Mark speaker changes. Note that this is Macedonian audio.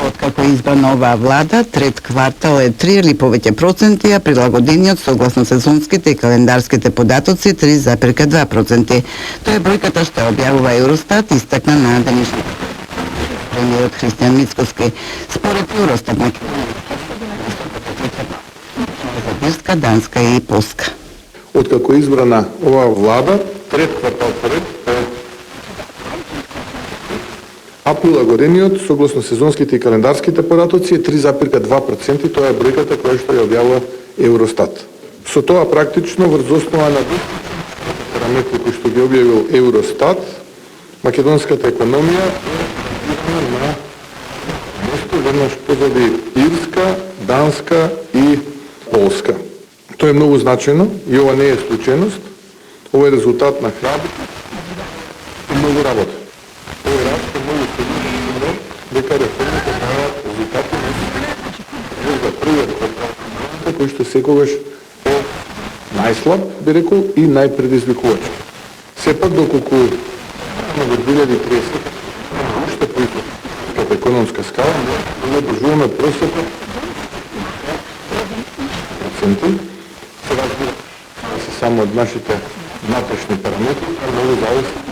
Speaker 1: Откако е избрана оваа влада, трет квартал е 3 или повеќе проценти, а прилагодениот согласно сезонските и календарските податоци 3,2%. Тоа е бројката што објавува Евростат, истакна на денешната премиерот Христијан Мицкоски. Според Евростат на Ирска, Данска и Полска.
Speaker 2: Откако е избрана оваа влада, трет квартал поред а прилагодениот согласно сезонските и календарските податоци е 3,2%, тоа е бројката која што ја објавува Евростат. Со тоа практично врз основа на параметри кои што ги објавил Евростат, македонската економија е на место веднаш позади Ирска, Данска и Полска. Тоа е многу значајно и ова не е случајност. Ова е резултат на храбро и многу работа. Овој раст е многу сериозен, дека реформите даваат резултати за првиот квартал, кој што секогаш е најслаб, би рекол, и најпредизвикувачки. Сепак, доколку во 2030 уште по економска скала, ние одржуваме просекот проценти, се разбира само од нашите внатрешни параметри, а многу зависи